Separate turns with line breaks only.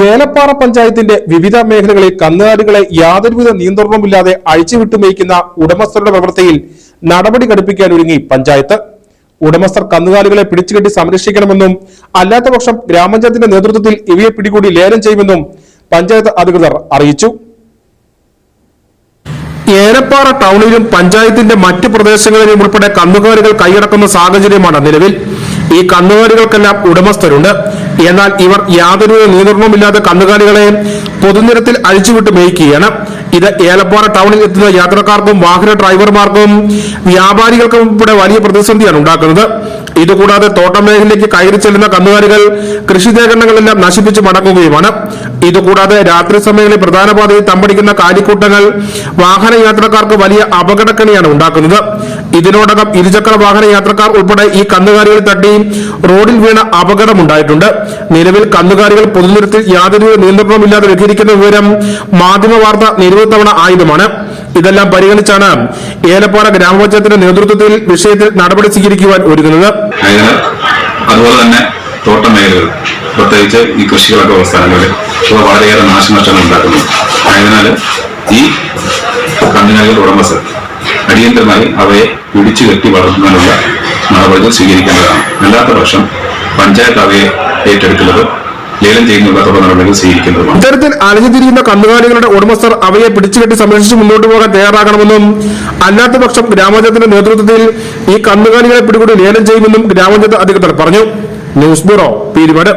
ഏലപ്പാറ പഞ്ചായത്തിന്റെ വിവിധ മേഖലകളിൽ കന്നുകാലികളെ യാതൊരുവിധ നിയന്ത്രണവുമില്ലാതെ അഴിച്ചുവിട്ടു മേയ്ക്കുന്ന ഉടമസ്ഥരുടെ പ്രവൃത്തിയിൽ നടപടി ഘടിപ്പിക്കാൻ ഒരുങ്ങി പഞ്ചായത്ത്. ഉടമസ്ഥർ കന്നുകാലികളെ പിടിച്ചുകെട്ടി സംരക്ഷിക്കണമെന്നും അല്ലാത്തപക്ഷം ഗ്രാമപഞ്ചായത്തിന്റെ നേതൃത്വത്തിൽ ഇവയെ പിടികൂടി ലേലം ചെയ്യുമെന്നും പഞ്ചായത്ത് അധികൃതർ അറിയിച്ചു. ഏലപ്പാറ ടൗണിലും പഞ്ചായത്തിന്റെ മറ്റു പ്രദേശങ്ങളിലും ഉൾപ്പെടെ കന്നുകാലികൾ കൈയടക്കുന്ന സാഹചര്യമാണ് നിലവിൽ. ഈ കന്നുകാലികൾക്കെല്ലാം ഉടമസ്ഥരുണ്ട്. എന്നാൽ ഇവർ യാതൊരു നിയന്ത്രണവുമില്ലാതെ കന്നുകാലികളെ പൊതുനിരത്തിൽ അഴിച്ചുവിട്ട് മേയ്ക്കുകയാണ്. ഇത് ഏലപ്പാറ ടൗണിൽ എത്തുന്ന യാത്രക്കാർക്കും വാഹന ഡ്രൈവർമാർക്കും വ്യാപാരികൾക്കും ഉൾപ്പെടെ വലിയ പ്രതിസന്ധിയാണ് ഉണ്ടാക്കുന്നത്. ഇതുകൂടാതെ തോട്ടം മേഖലയിലേക്ക് കയറി ചെല്ലുന്ന കന്നുകാലികൾ കൃഷിശേഖരണങ്ങളെല്ലാം നശിപ്പിച്ച് മടങ്ങുകയുമാണ്. ഇതുകൂടാതെ രാത്രി സമയങ്ങളിൽ പ്രധാന പാതയിൽ തമ്പടിക്കുന്ന കാലിക്കൂട്ടങ്ങൾ വാഹന യാത്രക്കാർക്ക് വലിയ അപകടക്കണിയാണ് ഉണ്ടാക്കുന്നത്. ഇതിനോടകം ഇരുചക്ര വാഹന യാത്രക്കാർ ഉൾപ്പെടെ ഈ കന്നുകാലികൾ തട്ടി റോഡിൽ വീണ അപകടമുണ്ടായിട്ടുണ്ട്. നിലവിൽ കന്നുകാലികൾ പൊതുനിരത്തിൽ യാതൊരു നിയന്ത്രണവുമില്ലാതെ വിഹരിക്കുന്ന വിവരം മാധ്യമ വാർത്ത നിരവധി തവണ ആയുധമാണ്. ഇതെല്ലാം പരിഗണിച്ചാണ് ഏലപ്പാറ ഗ്രാമപഞ്ചായത്തിന്റെ നേതൃത്വത്തിൽ വിഷയത്തിൽ നടപടി സ്വീകരിക്കുവാൻ ഒരുങ്ങുന്നത്.
അതുപോലെ തന്നെ തോട്ട മേഖലകൾ, പ്രത്യേകിച്ച് ഈ കൃഷികളൊക്കെ സ്ഥലങ്ങളിൽ വളരെയേറെ നാശനഷ്ടങ്ങൾ ഉണ്ടാക്കുന്നു. ആയതിനാൽ ഈ കന്നുകാലികളുടെ ഉടമസ്ഥർ അടിയന്തരമായി അവയെ പിടിച്ചു കെട്ടി വളർത്തുന്നതിനുള്ള നടപടികൾ സ്വീകരിക്കേണ്ടതാണ്. അല്ലാത്ത പക്ഷം പഞ്ചായത്ത് അവയെ ഏറ്റെടുക്കുന്നത് ലേലം ചെയ്യുന്നുള്ള തുടർ നടപടികൾ സ്വീകരിക്കുന്നതുമാണ്.
ഇത്തരത്തിൽ അലഞ്ഞുതിരിയുന്ന കന്നുകാലികളുടെ ഉടമസ്ഥർ അവയെ പിടിച്ചുകെട്ടി സംരക്ഷിച്ച് മുന്നോട്ട് പോകാൻ തയ്യാറാകണമെന്നും അല്ലാത്ത പക്ഷം ഗ്രാമപഞ്ചായത്തിന്റെ നേതൃത്വത്തിൽ ഈ കന്നുകാലികളെ പിടികൂടി ലേലം ചെയ്യുമെന്നും ഗ്രാമപഞ്ചായത്ത് അധികൃതർ പറഞ്ഞു. News bureau, Peermade.